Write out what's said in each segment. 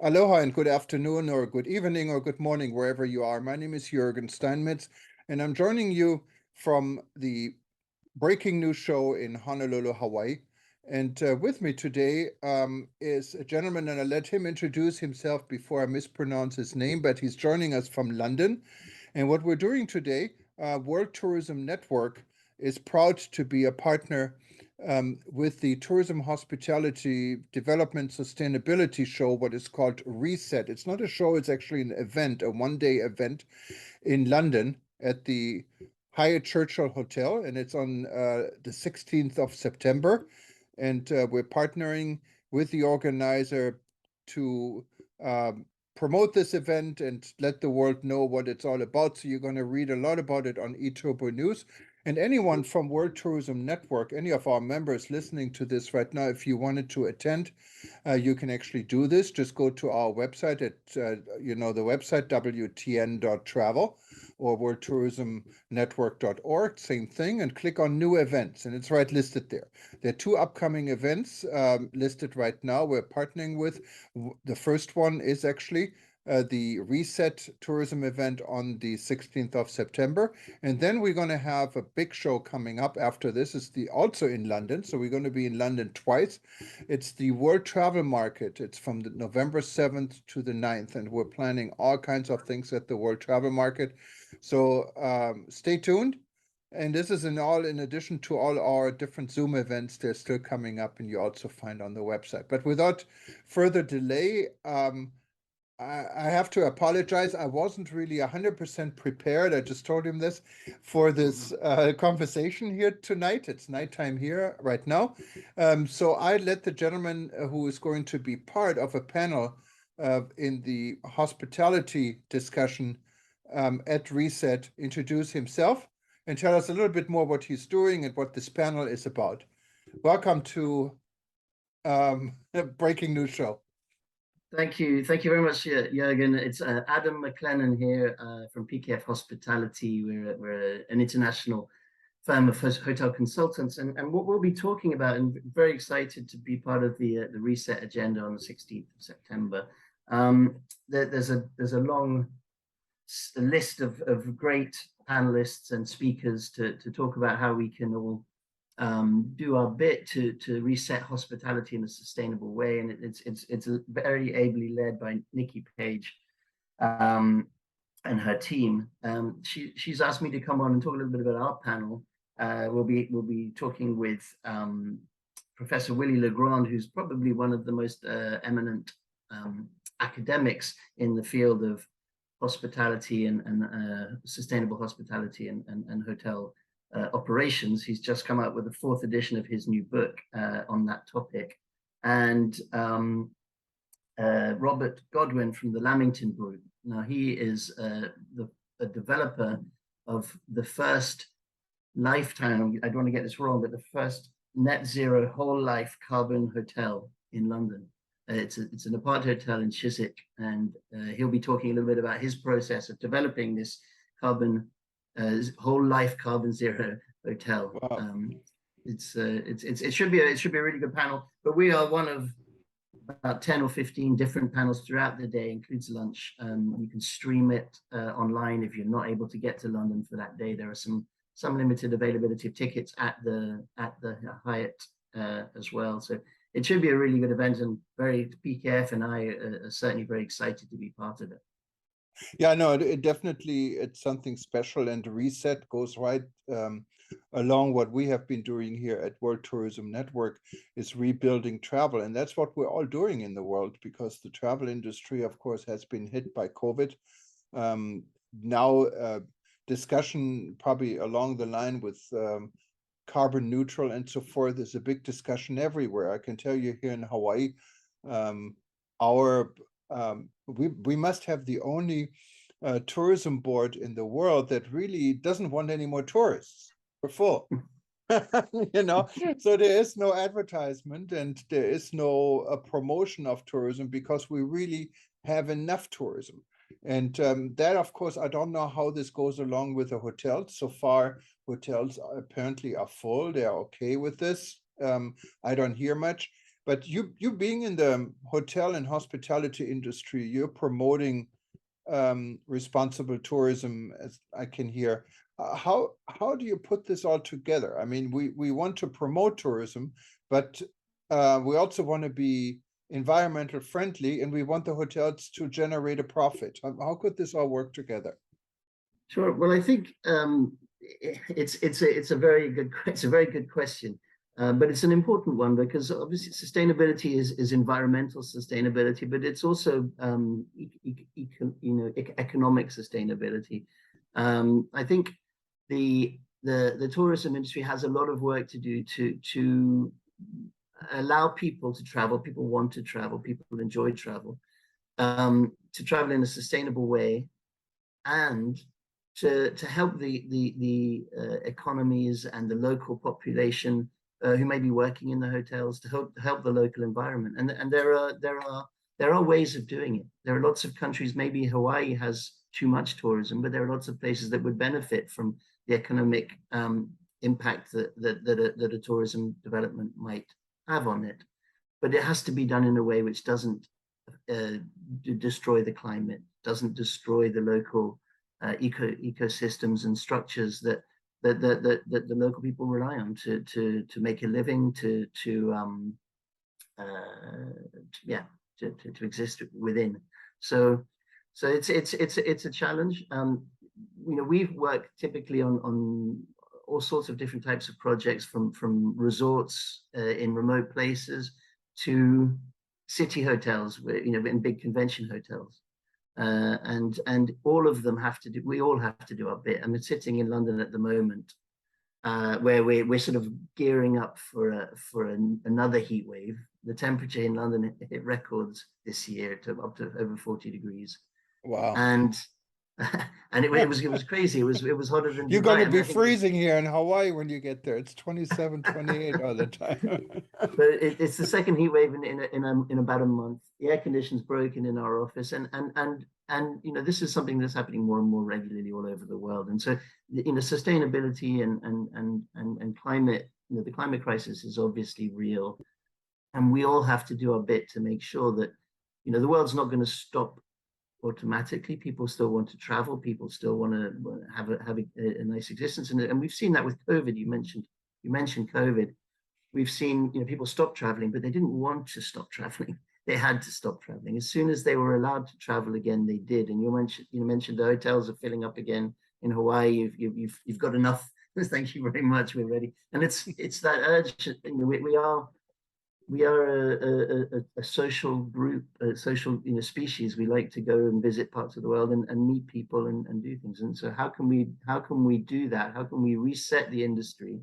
Aloha and good afternoon or good evening or good morning, wherever you are. My name is Jürgen Steinmetz, and I'm joining you from the breaking news show in Honolulu, Hawaii. And with me today is a gentleman, and I'll let him introduce himself before I mispronounce his name, but he's joining us from London. And what we're doing today, World Tourism Network is proud to be a partner with the Tourism Hospitality Development Sustainability Show, what is called Reset. It's not a show, it's actually an event, a one-day event in London at the Hyatt Churchill Hotel, and it's on the 16th of September. And we're partnering with the organizer to promote this event and let the world know what it's all about. So you're going to read a lot about it on eTurbo News. And anyone from World Tourism Network, any of our members listening to this right now, if you wanted to attend, you can actually do this. Just go to our website at, the website wtn.travel or worldtourismnetwork.org, same thing, and click on new events, and it's right listed there. There are two upcoming events listed right now we're partnering with. The first one is actually the Reset Tourism event on the 16th of September. And then we're going to have a big show coming up after this. It's also in London. So we're going to be in London twice. It's the World Travel Market. It's from the November 7th to the 9th. And we're planning all kinds of things at the World Travel Market. So stay tuned. And this is in addition to all our different Zoom events, they're still coming up and you also find on the website. But without further delay, I have to apologize. I wasn't really 100% prepared. I just told him this for this conversation here tonight. It's nighttime here right now. So I let the gentleman who is going to be part of a panel in the hospitality discussion at Reset introduce himself and tell us a little bit more what he's doing and what this panel is about. Welcome to Breaking News Show. Thank you very much, Jürgen. It's Adam Maclennan here from PKF Hospitality. We're an international firm of hotel consultants, and what we'll be talking about, and very excited to be part of the Reset agenda on the 16th of September. There's a long list of great panelists and speakers to talk about how we can all do our bit to reset hospitality in a sustainable way, and it's very ably led by Nikki Page and her team. She's asked me to come on and talk a little bit about our panel. We'll be talking with Professor Willie Legrand, who's probably one of the most eminent academics in the field of hospitality and sustainable hospitality and hotel operations. He's just come out with the 4th edition of his new book on that topic. And Robert Godwin from the Lamington Group. Now he is a developer of the first lifetime, I don't want to get this wrong, but the first net zero whole life carbon hotel in London. It's an apart hotel in Chiswick, and he'll be talking a little bit about his process of developing this carbon whole life carbon zero hotel. Wow. It should be a really good panel, but we are one of about 10 or 15 different panels throughout the day, includes lunch. You can stream it online if you're not able to get to London for that day. There are some limited availability of tickets at the Hyatt as well. So it should be a really good event, and PKF and I are certainly very excited to be part of it. Yeah, no, it definitely, it's something special, and Reset goes right along what we have been doing here at World Tourism Network, is rebuilding travel. And that's what we're all doing in the world, because the travel industry, of course, has been hit by COVID. Now, discussion probably along the line with carbon neutral and so forth is a big discussion everywhere. I can tell you here in Hawaii, we must have the only tourism board in the world that really doesn't want any more tourists. We're full. So there is no advertisement and there is no promotion of tourism, because we really have enough tourism. And that, of course, I don't know how this goes along with the hotels. So far, hotels apparently are full. They are okay with this. I don't hear much. But you being in the hotel and hospitality industry, you're promoting responsible tourism, as I can hear. How do you put this all together? I mean, we want to promote tourism, but we also want to be environmental friendly, and we want the hotels to generate a profit. How could this all work together? Sure. Well, I think it's a very good question, but it's an important one because obviously sustainability is environmental sustainability, but it's also economic sustainability. I think the tourism industry has a lot of work to do to allow people to travel. People want to travel. People enjoy travel. To travel in a sustainable way, and to help the economies and the local population who may be working in the hotels, to help the local environment. And there are ways of doing it. There are lots of countries. Maybe Hawaii has too much tourism, but there are lots of places that would benefit from the economic impact that a tourism development might have on it. But it has to be done in a way which doesn't destroy the climate, doesn't destroy the local ecosystems and structures that the local people rely on to make a living, to exist within. So it's a challenge. We've worked typically on all sorts of different types of projects, from resorts in remote places to city hotels, in big convention hotels. And all of them we all have to do our bit. I'm sitting in London at the moment, where we're sort of gearing up for another heat wave. The temperature in London hit records this year to up to over 40 degrees. Wow. And it was crazy. It was hotter than You're Dubai. going to be freezing here in Hawaii when you get there. It's 27, 28 all the time. But it's the second heat wave in about a month. The air conditioning's broken in our office, and this is something that's happening more and more regularly all over the world. And so sustainability and climate, the climate crisis is obviously real, and we all have to do our bit to make sure that the world's not going to stop automatically. People still want to travel. People still want to have a nice existence, and we've seen that with COVID. You mentioned COVID. We've seen people stop traveling, but they didn't want to stop traveling. They had to stop traveling. As soon as they were allowed to travel again, they did. And you mentioned the hotels are filling up again in Hawaii. You've got enough. Thank you very much. We're ready. And it's that urge. We are a social group, a social species. We like to go and visit parts of the world and meet people and do things. And so how can we do that? How can we reset the industry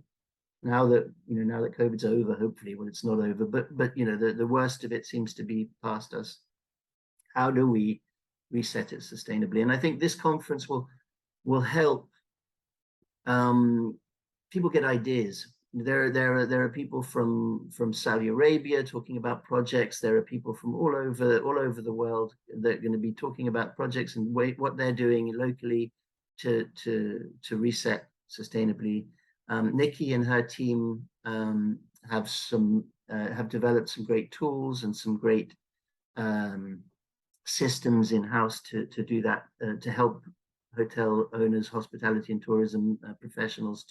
now that COVID's over? Hopefully, well, it's not over, but the worst of it seems to be past us. How do we reset it sustainably? And I think this conference will help people get ideas. There are people from Saudi Arabia talking about projects. There are people from all over the world that are going to be talking about projects and what they're doing locally to reset sustainably. Nikki and her team have developed some great tools and some great systems in house to do that, to help hotel owners, hospitality and tourism professionals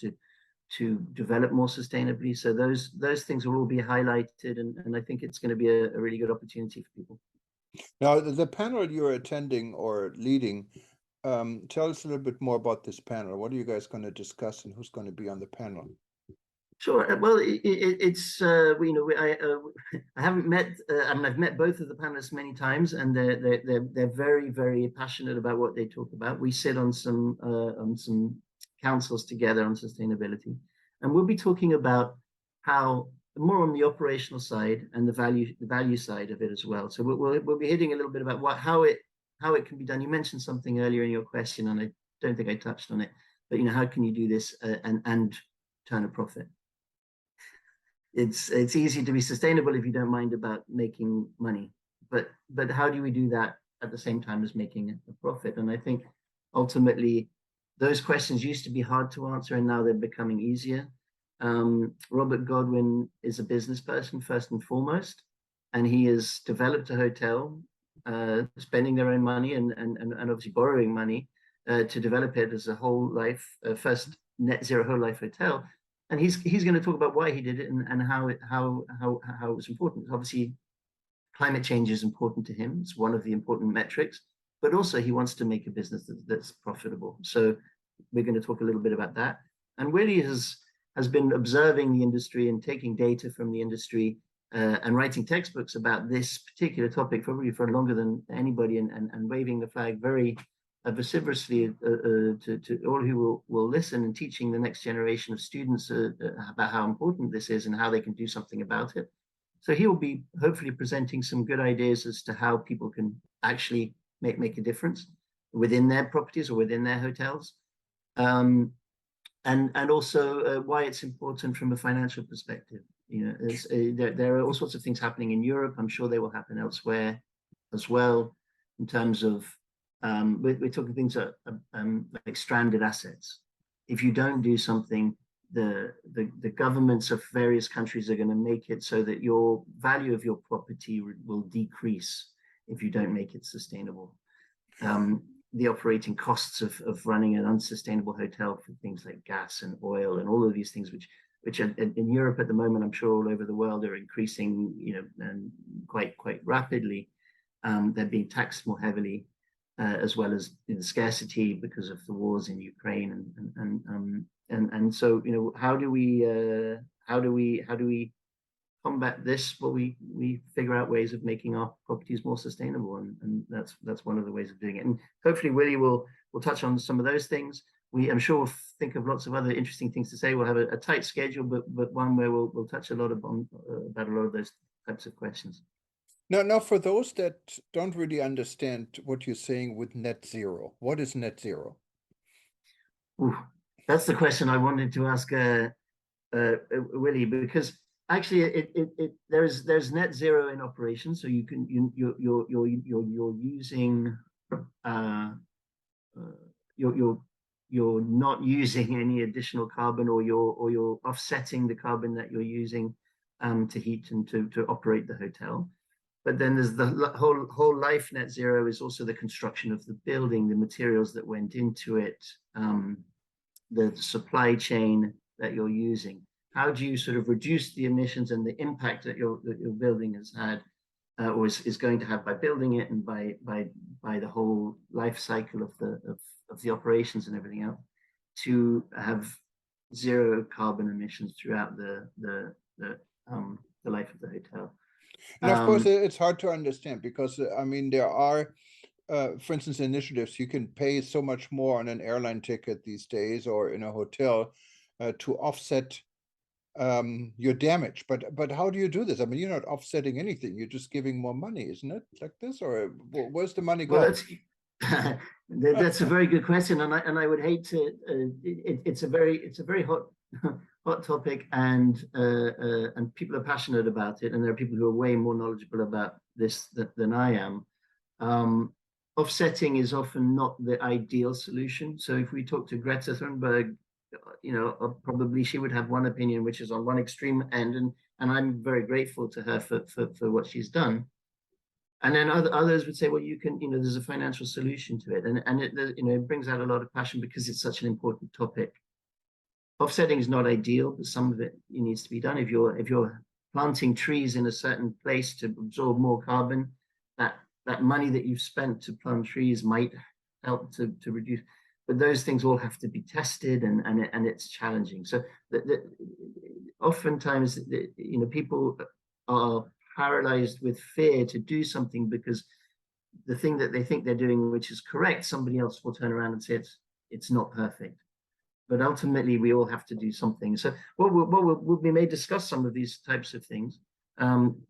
to develop more sustainably. So those things will all be highlighted, and I think it's going to be a really good opportunity for people. Now, the panel you're attending or leading, tell us a little bit more about this panel. What are you guys going to discuss, and who's going to be on the panel? Sure. Well, it's I haven't met. I've met both of the panelists many times, and they're very, very passionate about what they talk about. We sit on some councils together on sustainability, and we'll be talking about how more on the operational side and the value side of it as well. So we'll be hitting a little bit about how it can be done. You mentioned something earlier in your question, and I don't think I touched on it, but how can you do this and turn a profit? It's easy to be sustainable if you don't mind about making money, but how do we do that at the same time as making a profit? And I think ultimately those questions used to be hard to answer, and now they're becoming easier. Robert Godwin is a business person first and foremost, and he has developed a hotel, spending their own money and obviously borrowing money to develop it as a whole life, first net zero whole life hotel. And he's going to talk about why he did it and how it was important. Obviously, climate change is important to him. It's one of the important metrics, but also he wants to make a business that's profitable. So we're going to talk a little bit about that. And Willie has been observing the industry and taking data from the industry and writing textbooks about this particular topic probably for longer than anybody, and waving the flag very vociferously to all who will listen, and teaching the next generation of students about how important this is and how they can do something about it. So he will be hopefully presenting some good ideas as to how people can actually make a difference within their properties or within their hotels. And also why it's important from a financial perspective. You know, there are all sorts of things happening in Europe. I'm sure they will happen elsewhere as well, in terms of we're talking things like stranded assets. If you don't do something, the governments of various countries are going to make it so that your value of your property will decrease if you don't make it sustainable. The operating costs of running an unsustainable hotel for things like gas and oil and all of these things, which are, in Europe at the moment, I'm sure all over the world, are increasing, you know, and quite rapidly. They're being taxed more heavily, as well as the scarcity because of the wars in Ukraine, and so, you know, how do we combat this? Well, we figure out ways of making our properties more sustainable, and that's one of the ways of doing it. And hopefully Willie will touch on some of those things. I'm sure we'll think of lots of other interesting things to say. We'll have a tight schedule, but one where we'll touch a lot about a lot of those types of questions. Now, for those that don't really understand what you're saying with net zero, what is net zero? Ooh, that's the question I wanted to ask Willie, because actually there's net zero in operation. So you're using you're not using any additional carbon, or you're offsetting the carbon that you're using to heat and to operate the hotel. But then there's the whole life net zero is also the construction of the building, the materials that went into it, the supply chain that you're using. How do you sort of reduce the emissions and the impact that your building has had, or is going to have by building it, and by the whole life cycle of the operations and everything else, to have zero carbon emissions throughout the life of the hotel. And of course, it's hard to understand because, I mean, there are, for instance, initiatives. You can pay so much more on an airline ticket these days or in a hotel to offset your damage. But how do you do this? I mean, you're not offsetting anything. You're just giving more money, isn't it? Like this, or where's the money going? Well, that's a very good question, and I would hate to. It's a very hot topic, and people are passionate about it, and there are people who are way more knowledgeable about this than I am. Offsetting is often not the ideal solution. So if we talk to Greta Thunberg, you know, probably she would have one opinion, which is on one extreme end, and I'm very grateful to her for what she's done. And then others would say, well, you can, you know, there's a financial solution to it, and it, you know, it brings out a lot of passion because it's such an important topic. Offsetting is not ideal, but some of it needs to be done. If you're planting trees in a certain place to absorb more carbon, that money that you've spent to plant trees might help to reduce. But those things all have to be tested, and it's challenging. So oftentimes, you know, people are paralyzed with fear to do something because the thing that they think they're doing, which is correct, somebody else will turn around and say it's not perfect. But ultimately, we all have to do something. So we may discuss some of these types of things.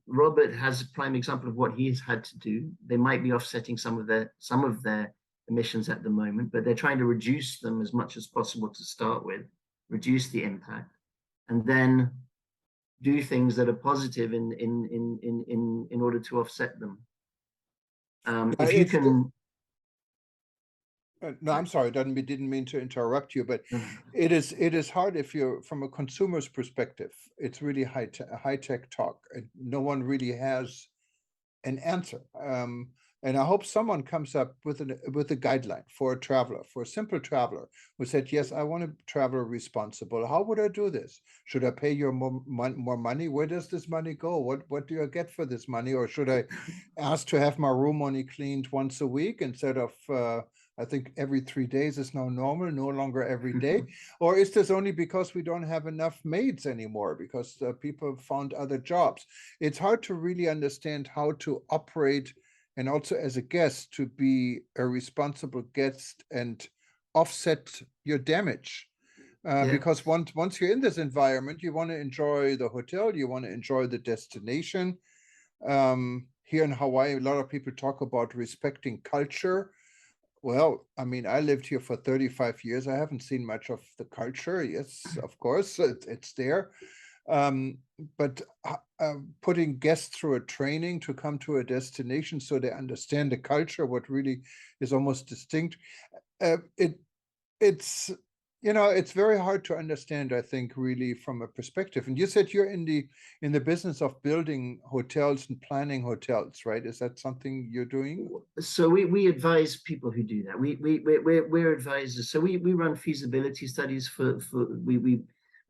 Robert has a prime example of what he's had to do. They might be offsetting some of their emissions at the moment, but they're trying to reduce them as much as possible to start with, reduce the impact, and then do things that are positive in order to offset them. If you can, No, I'm sorry, didn't mean to interrupt you, but No. it is hard if you're from a consumer's perspective. It's really high tech talk, and no one really has an answer. And I hope someone comes up with a guideline for a traveler, for a simple traveler who said, "Yes, I want to travel responsible. How would I do this? Should I pay you more money? Where does this money go? What do I get for this money? Or should I ask to have my room only cleaned once a week instead of I think every 3 days is now normal, no longer every day? Or is this only because we don't have enough maids anymore because people found other jobs?" It's hard to really understand how to operate, and also as a guest to be a responsible guest and offset your damage. Yeah. Because once you're in this environment, you want to enjoy the hotel, you want to enjoy the destination. Here in Hawaii, a lot of people talk about respecting culture. Well, I mean, I lived here for 35 years. I haven't seen much of the culture. Yes, of course, it's there. Um, but putting guests through a training to come to a destination so they understand the culture, what really is almost distinct, uh, it it's it's very hard to understand, I think, really from a perspective. And you said you're in the business of building hotels and planning hotels, right? Is that something you're doing? So we advise people who do that. We're advisors. So we run feasibility studies for we're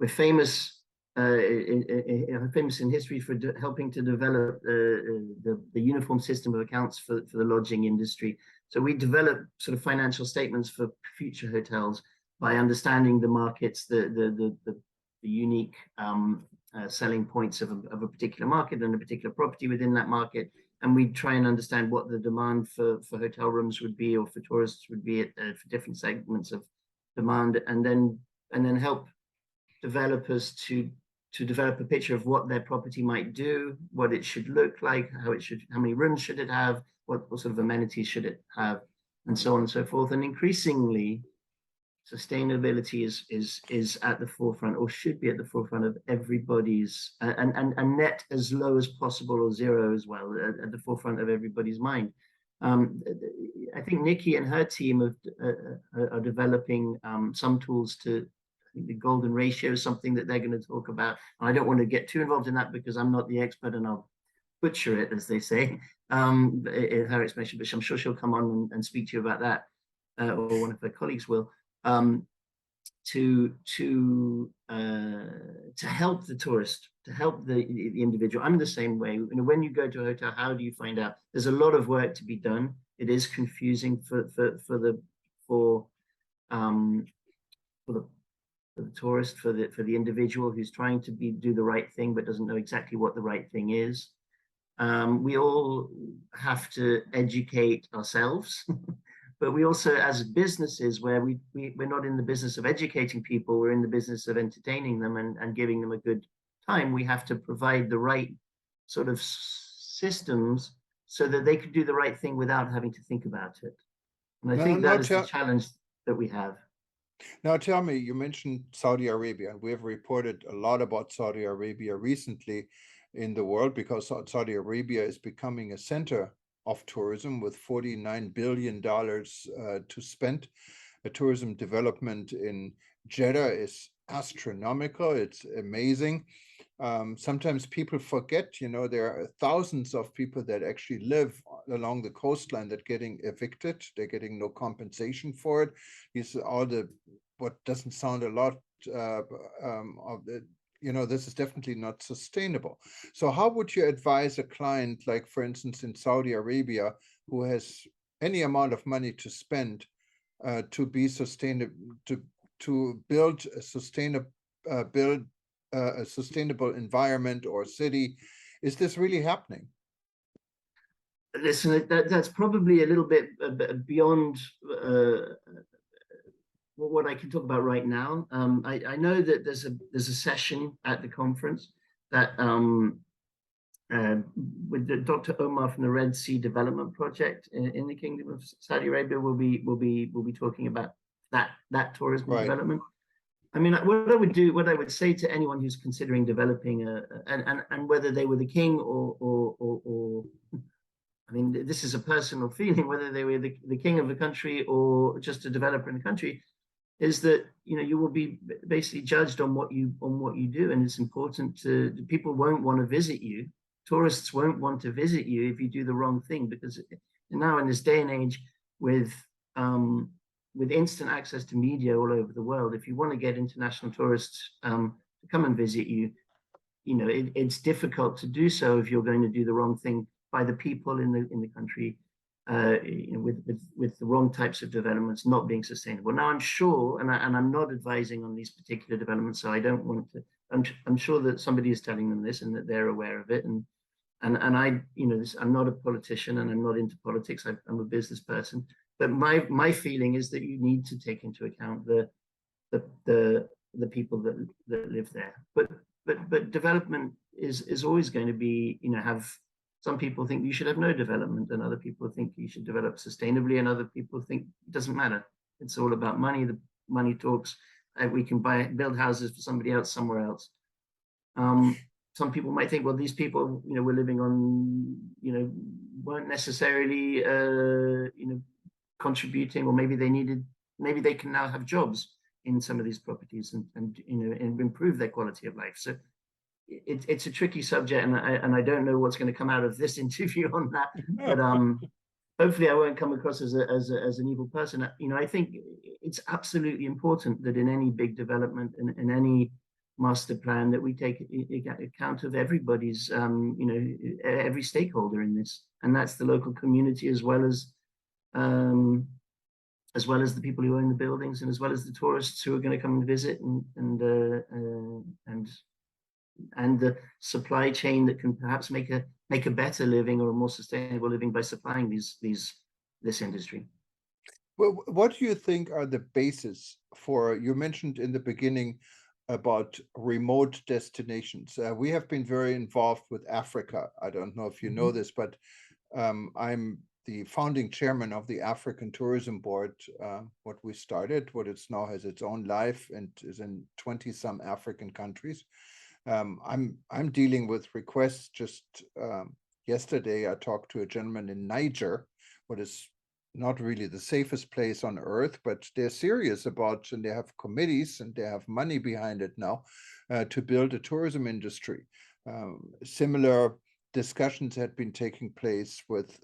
famous famous in history for helping to develop the uniform system of accounts for the lodging industry. So we develop sort of financial statements for future hotels by understanding the markets, the unique selling points of a particular market and a particular property within that market, and we try and understand what the demand for hotel rooms would be, or for tourists would be for different segments of demand, and then help developers to develop a picture of what their property might do, what it should look like, how many rooms should it have, what sort of amenities should it have, and so on and so forth. And increasingly, sustainability is at the forefront, or should be at the forefront of everybody's, and net as low as possible, or zero as well, at the forefront of everybody's mind. I think Nikki and her team are developing some tools to, I think the golden ratio is something that they're going to talk about. And I don't want to get too involved in that because I'm not the expert and I'll butcher it, as they say, in her explanation, but I'm sure she'll come on and speak to you about that, or one of her colleagues will. To help the tourist, to help the individual. I'm the same way. You know, when you go to a hotel, how do you find out? There's a lot of work to be done. It is confusing for the tourist, for the individual who's trying to do the right thing but doesn't know exactly what the right thing is. We all have to educate ourselves. But we also, as businesses, where we're not in the business of educating people, we're in the business of entertaining them and giving them a good time. We have to provide the right sort of systems so that they could do the right thing without having to think about it. And I think that is the challenge that we have. Now tell me, you mentioned Saudi Arabia, and we have reported a lot about Saudi Arabia recently in the world, because Saudi Arabia is becoming a center of tourism with $49 billion to spend. The tourism development in Jeddah is astronomical. It's amazing. Sometimes people forget, there are thousands of people that actually live along the coastline that getting evicted. They're getting no compensation for it. These are all what doesn't sound a lot of the, this is definitely not sustainable. So how would you advise a client, like for instance in Saudi Arabia, who has any amount of money to spend to be sustainable, to build a sustainable environment or city? Is this really happening? Listen, that's probably a little bit beyond what I can talk about right now. I know that there's a session at the conference that with Dr. Omar from the Red Sea Development Project in the Kingdom of Saudi Arabia will be talking about that tourism development. I mean, what I would say to anyone who's considering developing and whether they were the king or I mean, this is a personal feeling, whether they were the king of the country or just a developer in the country, is that, you know, you will be basically judged on what you do, and it's important to, people won't want to visit you. Tourists won't want to visit you if you do the wrong thing, because now in this day and age with instant access to media all over the world, if you want to get international tourists to come and visit you, you know, it's difficult to do so if you're going to do the wrong thing by the people in the country, you know, with the wrong types of developments not being sustainable. Now, I'm sure, and I'm not advising on these particular developments, so I don't want to. I'm sure that somebody is telling them this and that they're aware of it, and I, you know, I'm not a politician and I'm not into politics. I'm a business person, but my feeling is that you need to take into account the people that live there. But development is always going to be, you know, have some people think you should have no development, and other people think you should develop sustainably, and other people think it doesn't matter. It's all about money. The money talks. We can build houses for somebody else somewhere else. Some people might think, well, these people, you know, were living on, you know, weren't necessarily, you know, contributing, or maybe they can now have jobs in some of these properties and you know, and improve their quality of life. So it's a tricky subject, and I don't know what's going to come out of this interview on that, but hopefully I won't come across as an evil person. You know, I think it's absolutely important that in any big development and in any master plan that we take account of everybody's, you know, every stakeholder in this, and that's the local community as well as the people who own the buildings, and as well as the tourists who are going to come and visit, and the supply chain that can perhaps make a better living or a more sustainable living by supplying this industry. Well, what do you think are the basis for, you mentioned in the beginning about remote destinations. We have been very involved with Africa. I don't know if you know this, but I'm the founding chairman of the African Tourism Board, what we started, what it's now has its own life and is in 20 some African countries. I'm dealing with requests. Just yesterday, I talked to a gentleman in Niger, what is not really the safest place on earth, but they're serious about, and they have committees and they have money behind it now to build a tourism industry. Similar discussions had been taking place with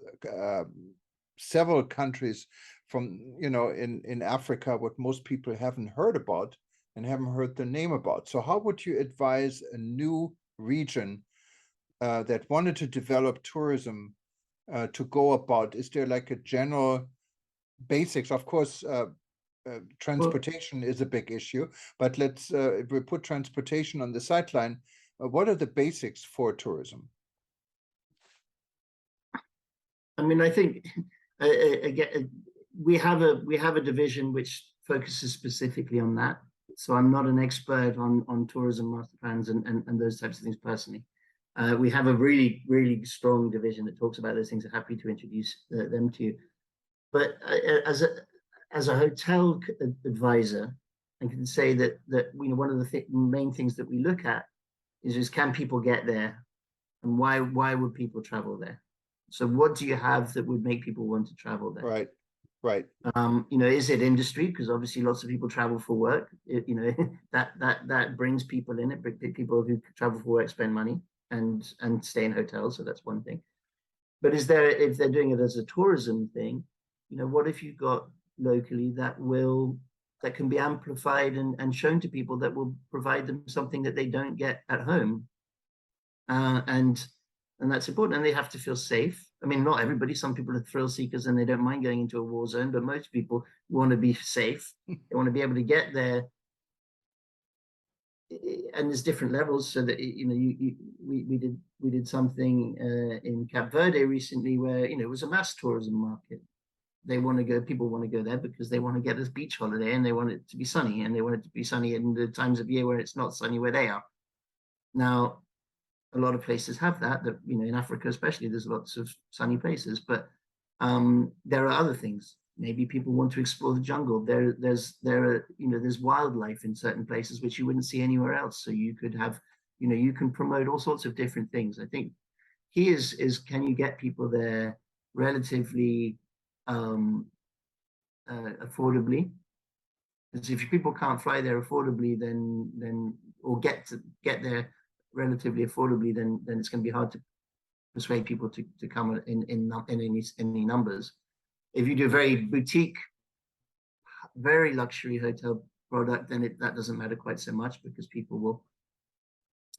several countries from, you know, in Africa, what most people haven't heard about and haven't heard the name about. So how would you advise a new region that wanted to develop tourism to go about? Is there like a general basics? Of course, transportation is a big issue, but let's, if we put transportation on the sideline, what are the basics for tourism? I mean, I think again, we have a division which focuses specifically on that. So I'm not an expert on tourism master plans and those types of things personally. We have a really, really strong division that talks about those things. I'm happy to introduce them to you. But as a hotel advisor, I can say that you know, one of the main things that we look at is can people get there, and why would people travel there? So what do you have that would make people want to travel there? Right. Right. You know, is it industry? Because obviously lots of people travel for work. You know, that brings people in. It people who travel for work spend money and stay in hotels. So that's one thing. But if they're doing it as a tourism thing, you know, what if you've got locally that can be amplified and shown to people that will provide them something that they don't get at home, and that's important. And they have to feel safe. I mean, not everybody. Some people are thrill seekers and they don't mind going into a war zone, but most people want to be safe. They want to be able to get there. And there's different levels, so that, you know, we did something in Cape Verde recently where, you know, it was a mass tourism market. People want to go there because they want to get this beach holiday, and they want it to be sunny, and they want it to be sunny in the times of year where it's not sunny where they are. Now, a lot of places have that, you know, in Africa especially, there's lots of sunny places, but there are other things. Maybe people want to explore the jungle. There's wildlife in certain places which you wouldn't see anywhere else. So you could have, you can promote all sorts of different things. I think key is can you get people there relatively affordably. Because if people can't fly there affordably, then or get there relatively affordably, then it's going to be hard to persuade people to come in any numbers. If you do a very boutique, very luxury hotel product, then that doesn't matter quite so much, because people will,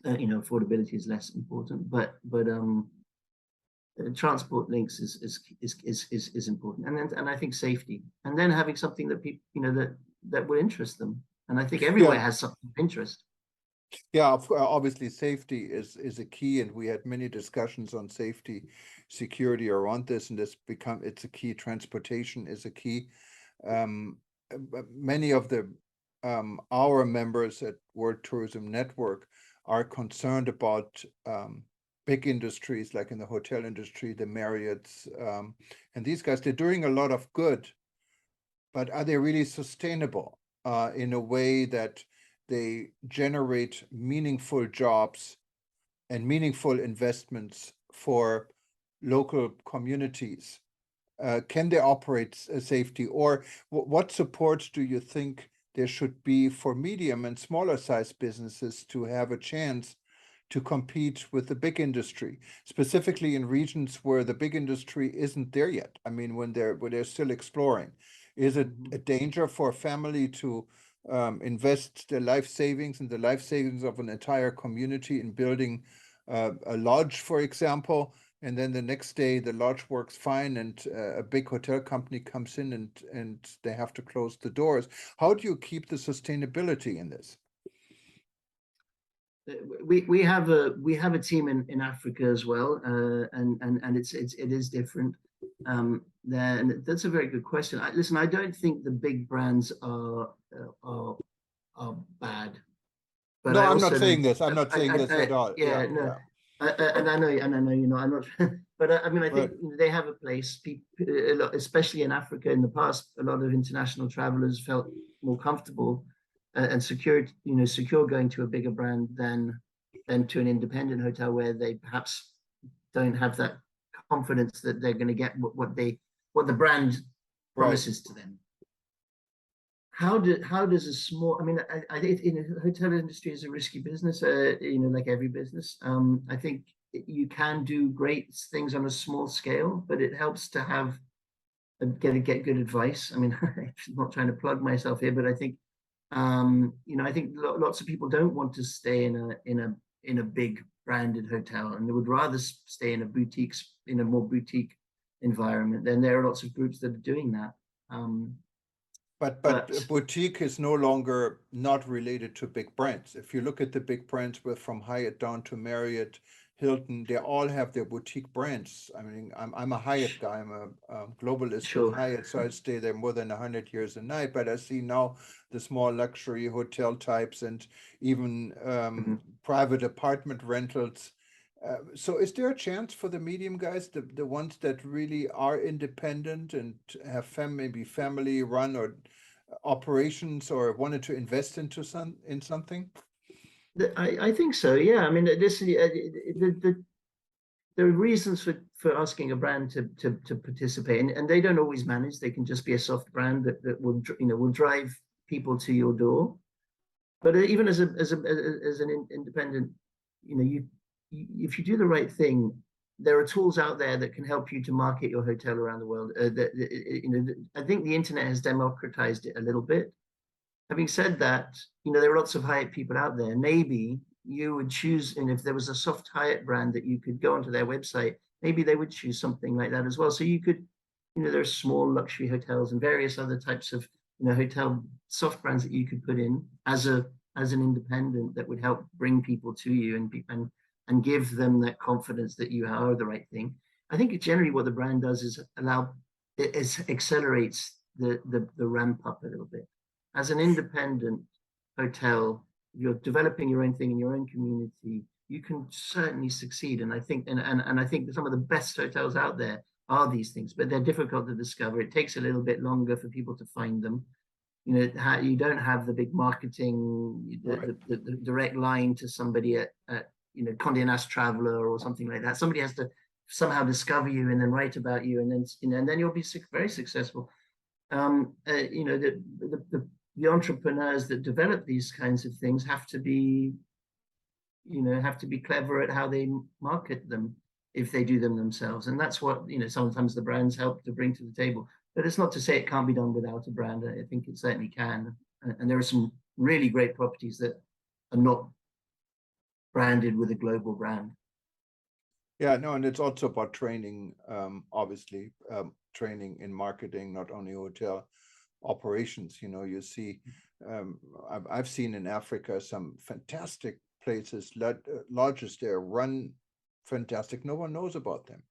affordability is less important. But transport links is important, and I think safety, and then having something that people that will interest them. And I think everywhere has something of interest. Yeah, obviously safety is a key, and we had many discussions on safety, security around this, and it's a key. Transportation is a key. Many of our members at World Tourism Network are concerned about big industries like in the hotel industry, the Marriotts, and these guys. They're doing a lot of good, but are they really sustainable in a way that they generate meaningful jobs and meaningful investments for local communities? Can they operate safety, or what support do you think there should be for medium and smaller size businesses to have a chance to compete with the big industry, specifically in regions where the big industry isn't there yet? I mean, when they're still exploring. Is it a danger for a family to invest their life savings and the life savings of an entire community in building a lodge, for example, and then the next day the lodge works fine, and a big hotel company comes in and they have to close the doors? How do you keep the sustainability in this? We have a team in Africa as well, and it is different. Then that's a very good question. Listen, I don't think the big brands are bad, but No, I I'm also not saying don't. this. I'm not saying this at all. Yeah, no, and I know, I'm not. But I mean, I think Right. they have a place. People, especially in Africa, in the past, a lot of international travelers felt more comfortable and secure going to a bigger brand than to an independent hotel, where they perhaps don't have that confidence that they're going to get what the brand Right. promises to them. How does a small, I mean, I think in the hotel industry is a risky business, like every business. I think you can do great things on a small scale, but it helps to have get good advice. I mean, I'm not trying to plug myself here, but I think I think lots of people don't want to stay in a big branded hotel, and they would rather stay in a more boutique environment. Then there are lots of groups that are doing that. But But boutique is no longer not related to big brands. If you look at the big brands from Hyatt down to Marriott, Hilton, they all have their boutique brands. I mean, I'm a Hyatt guy. I'm a globalist in sure. Hyatt, so I stay there more than 100 years a night. But I see now the small luxury hotel types and even private apartment rentals. So is there a chance for the medium guys, the ones that really are independent and have maybe family run or operations, or wanted to invest into something? I think so. Yeah. I mean, there are reasons for asking a brand to participate, and they don't always manage. They can just be a soft brand that will drive people to your door. But even as an independent, if you do the right thing, there are tools out there that can help you to market your hotel around the world. I think the internet has democratized it a little bit. Having said that, there are lots of Hyatt people out there. Maybe you would choose, and if there was a soft Hyatt brand that you could go onto their website, maybe they would choose something like that as well. So you could, there are small luxury hotels and various other types of hotel soft brands that you could put in as an independent that would help bring people to you and give them that confidence that you are the right thing. I think generally what the brand does is accelerates the ramp up a little bit. As an independent hotel, you're developing your own thing in your own community, you can certainly succeed. And I think I think that some of the best hotels out there are these things, but they're difficult to discover. It takes a little bit longer for people to find them. You don't have the big marketing, the direct line to somebody at Condé Nast Traveler or something like that. Somebody has to somehow discover you and then write about you, and then and then you'll be very successful. The entrepreneurs that develop these kinds of things have to be clever at how they market them if they do them themselves, and that's what sometimes the brands help to bring to the table. But it's not to say it can't be done without a brand. I think it certainly can, and there are some really great properties that are not branded with a global brand. Yeah, no, and it's also about training, obviously, training in marketing, not only hotel operations. You see, I've seen in Africa some fantastic places, lodges there run fantastic. No one knows about them.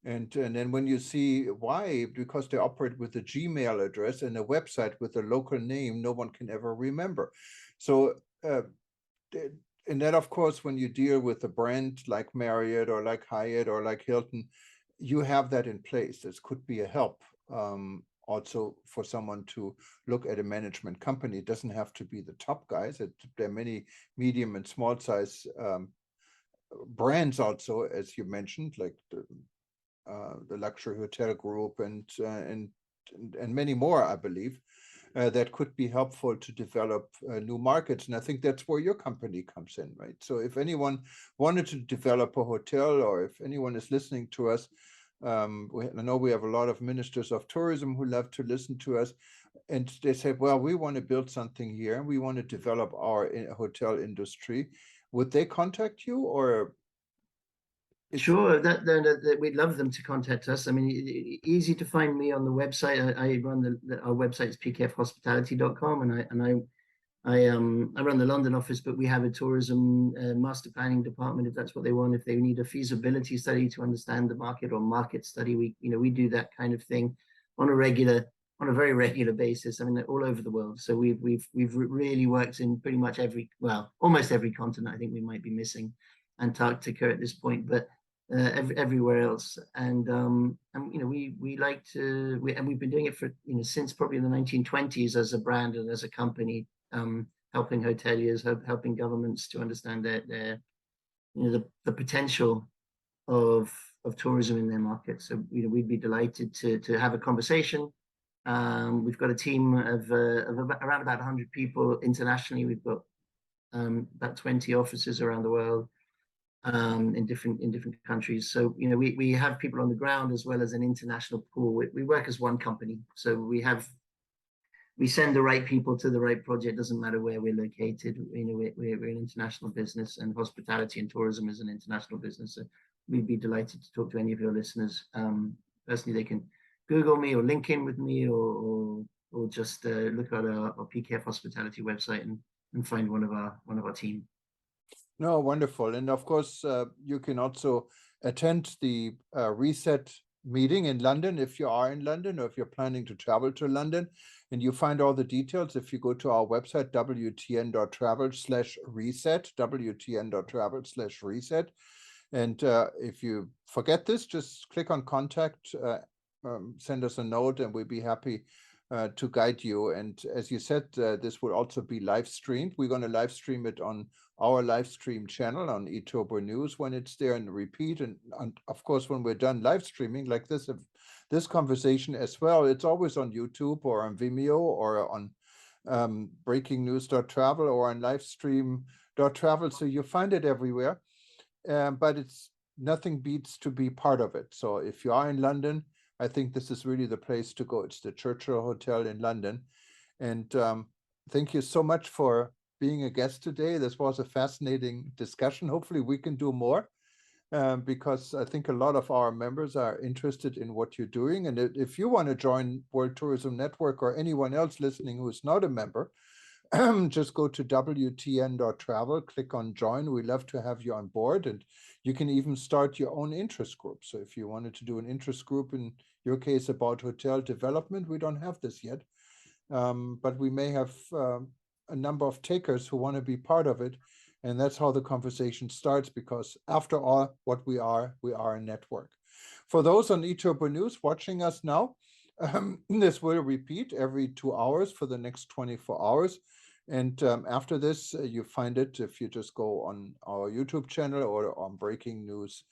And then when you see why, because they operate with a Gmail address and a website with a local name, no one can ever remember. So, and then of course, when you deal with a brand like Marriott or like Hyatt or like Hilton, you have that in place. This could be a help. Also for someone to look at a management company. It doesn't have to be the top guys. There are many medium and small size brands also, as you mentioned, like the luxury hotel group and many more, I believe, that could be helpful to develop new markets. And I think that's where your company comes in, right? So if anyone wanted to develop a hotel, or if anyone is listening to us, I know we have a lot of ministers of tourism who love to listen to us, and they say, well, we want to build something here, we want to develop our hotel industry. Would they contact you, or? Sure, that we'd love them to contact us. I mean, easy to find me on the website. I run our website is pkfhospitality.com, and I run the London office, but we have a tourism master planning department if that's what they want. If they need a feasibility study to understand the market, or market study, we do that kind of thing on a very regular basis. I mean, all over the world. So we've really worked in pretty much almost every continent. I think we might be missing Antarctica at this point, but everywhere else. And we like to, and we've been doing it for since probably the 1920s as a brand and as a company. Helping hoteliers, helping governments to understand the potential of tourism in their market. So we'd be delighted to have a conversation. We've got a team of around about 100 people internationally. We've got about 20 offices around the world, in different countries. So we have people on the ground as well as an international pool. We work as one company, so we send the right people to the right project. Doesn't matter where we're located. We're an international business, and hospitality and tourism is an international business. So we'd be delighted to talk to any of your listeners. Personally, they can Google me or link in with me, or just look at our PKF Hospitality website and find one of our team. No, wonderful. And of course, you can also attend the Reset meeting in London if you are in London, or if you're planning to travel to London. And you find all the details if you go to our website, wtn.travel/reset, wtn.travel/reset. And if you forget this, just click on contact, send us a note, and we'd be happy to guide you. And as you said, this will also be live streamed. We're going to live stream it on our live stream channel on eTurbo News when it's there, and repeat. And of course, when we're done live streaming like this, this conversation as well, it's always on YouTube or on Vimeo or on breakingnews.travel or on livestream.travel. So you find it everywhere, but it's nothing beats to be part of it. So if you are in London, I think this is really the place to go. It's the Churchill Hotel in London. And thank you so much for being a guest today. This was a fascinating discussion. Hopefully we can do more, because I think a lot of our members are interested in what you're doing. And if you want to join World Tourism Network, or anyone else listening who is not a member, just go to wtn.travel, click on join. We'd love to have you on board, and you can even start your own interest group. So if you wanted to do an interest group, in your case about hotel development, we don't have this yet, but we may have a number of takers who want to be part of it. And that's how the conversation starts, because after all, what we are a network. For those on eTurbo News watching us now, this will repeat every 2 hours for the next 24 hours. And after this, you find it if you just go on our YouTube channel or on breakingnews.travel.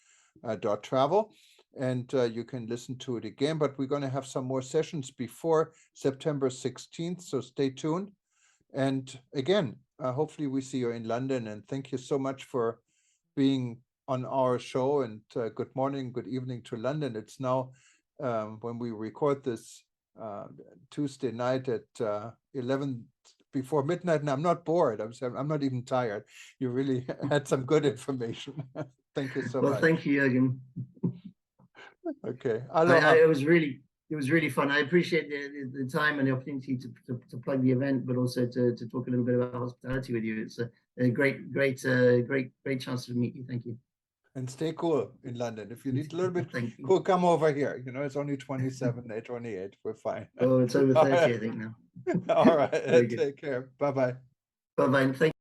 travel, and you can listen to it again. But we're going to have some more sessions before September 16th, so stay tuned. And again, hopefully we see you in London, and thank you so much for being on our show, and good morning, good evening to London. It's now when we record this Tuesday night at 11 before midnight, and I'm not bored. I'm not even tired. You really had some good information. Thank you so much. Well, thank you, Jürgen. Okay. It was really fun. I appreciate the time and the opportunity to plug the event, but also to talk a little bit about hospitality with you. It's a great chance to meet you. Thank you. And stay cool in London. If you need a little bit Thank cool, come over here. You know, it's only 27, 28. We're fine. Oh, it's over 30, I think now. All right. Very good. Take care. Bye-bye. Bye-bye. Thank